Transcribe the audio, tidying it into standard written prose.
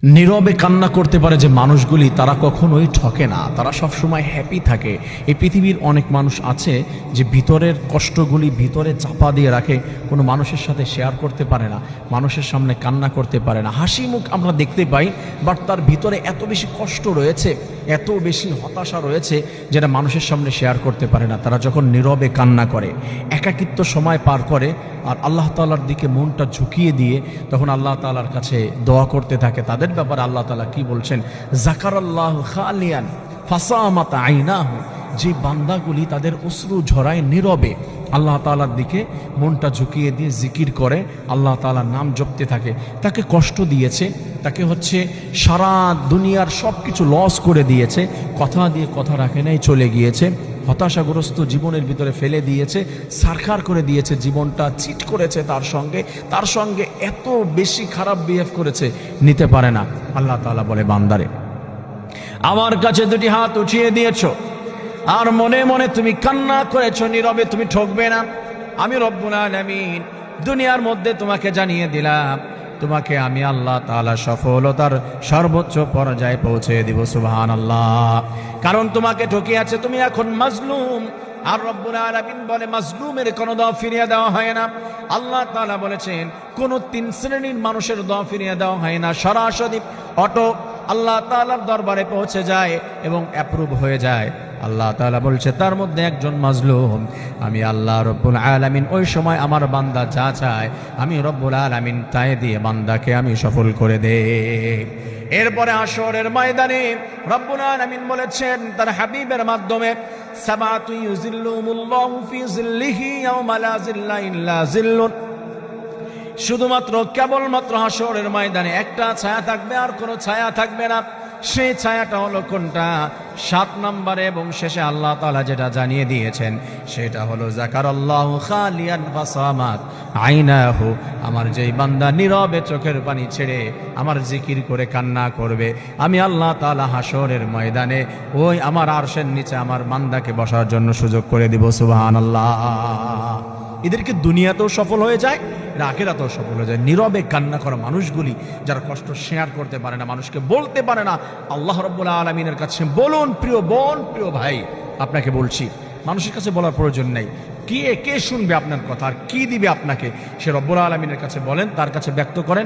নীরবে কান্না করতে পারে যে মানুষগুলি তারা কখনোই ঠকে না, তারা সবসময় হ্যাপি থাকে। এই পৃথিবীর অনেক মানুষ আছে যে ভিতরের কষ্টগুলি ভিতরে চাপা দিয়ে রাখে, কোনো মানুষের সাথে শেয়ার করতে পারে না, মানুষের সামনে কান্না করতে পারে না। হাসি মুখ আমরা দেখতে পাই, বাট তার ভিতরে এত বেশি কষ্ট রয়েছে, এত বেশি হতাশা রয়েছে যেটা মানুষের সামনে শেয়ার করতে পারে না। তারা যখন নীরবে কান্না করে, একাকিত্ব সময় পার করে আর আল্লাহ তাআলার দিকে মনটা ঝুঁকিয়ে দিয়ে তখন আল্লাহ তাআলার কাছে দোয়া করতে থাকে। তাদের ব্যাপারে আল্লাহ তাআলা কি বলছেন? যাকারাল্লাহু খালিয়ান ফাসামাত আইনাহু, যে বান্দাগুলি তাদের অশ্রু ঝরায় নীরবে আল্লাহ তাআলার দিকে মনটা ঝুঁকিয়ে দিয়ে জিকির করে, আল্লাহ তাআলার নাম জপতে থাকে। তাকে কষ্ট দিয়েছে, তাকে সারা দুনিয়ার সব কিছু লস করে দিয়েছে, কথা দিয়ে কথা রাখে নাই, চলে গিয়েছে, হতাশাগ্রস্ত জীবনের ভিতরে ফেলে দিয়েছে, সারখার করে দিয়েছে, জীবনটা চিট করেছে, তার সঙ্গে এত বেশি খারাপ বিহেভ করেছে, নিতে পারে না। আল্লাহ তাআলা বলে, বান্দারে আমার কাছে দুটি হাত উঠিয়ে দিয়েছো আর মনে মনে তুমি কান্না করেছো, নীরবে তুমি ঠকবে না। আমি রব্বুল আলামিন দুনিয়ার মধ্যে তোমাকে জানিয়ে দিলাম, তোমাকে আমি আল্লাহ তাআলা সফলতার সর্বোচ্চ পর্যায়ে পৌঁছে দিব। সুবহানাল্লাহ। কারণ তোমাকে ঠকিয়েছে, তুমি এখন মাজলুম। আর রব্বুল আলামিন বলে, মাজলুমের কোনো দোয়া ফিরিয়ে দেওয়া হয় না। আল্লাহ তাআলা বলেছেন, কোন তিন শ্রেণীর মানুষের দোয়া ফিরিয়ে দেওয়া হয় না, সরাসরি অটো আল্লাহ তাআলার দরবারে পৌঁছে যায় এবং অ্যাপ্রুভ হয়ে যায়। আল্লাহ তাআলা বলছে, তার মধ্যে একজন মাজলুম। আমি আল্লাহ রব্বুল আলামিন ওই সময় আমার বান্দা যা চায় আমি রব্বুল আলামিন তাই দিয়ে বান্দাকে আমি সফল করে দেই। এরপরে হাশরের ময়দানে রব্বুল আলামিন বলেছেন তার হাবিবের মাধ্যমে, সাবাতু ইউজিল্লুহুমুল্লাহু ফি জিল্লিহি ইয়াওমা লা জিল্লা ইল্লা জিল্লুহ। শুধুমাত্র কেবলমাত্র হাশরের ময়দানে একটা ছায়া থাকবে, আর কোনো ছায়া থাকবে না। সেই ছায়াটা হলো কোনটা? 7 নম্বরে এবং শেষে আল্লাহ তাআলা যেটা জানিয়ে দিয়েছেন সেটা হলো, যাকারাল্লাহু খালিয়ান ফাসামাত আইনাহু। আমার যেই বান্দা নীরবে চোখের পানি ছেড়ে আমার জিকির করে কান্না করবে, আমি আল্লাহ তাআলা হাশরের ময়দানে ওই আমার আরশের নিচে আমার বান্দাকে বসার জন্য সুযোগ করে দিব। সুবহানাল্লাহ। এদেরকে দুনিয়াতেও সফল হয়ে যায়, আখিরাতেও সফল হয়ে যায়। নীরবে কান্না করা মানুষগুলি, যারা কষ্ট শেয়ার করতে পারে না, মানুষকে বলতে পারে না, আল্লাহ রাব্বুল আলামিনের কাছে বলুন। প্রিয় বোন, প্রিয় ভাই, আপনাকে বলছি, মানুষের কাছে বলার প্রয়োজন নেই। কে শুনবে আপনার কথা আর কি দিবে আপনাকে? সে রব্বুল আলামিনের কাছে বলেন, তার কাছে ব্যক্ত করেন।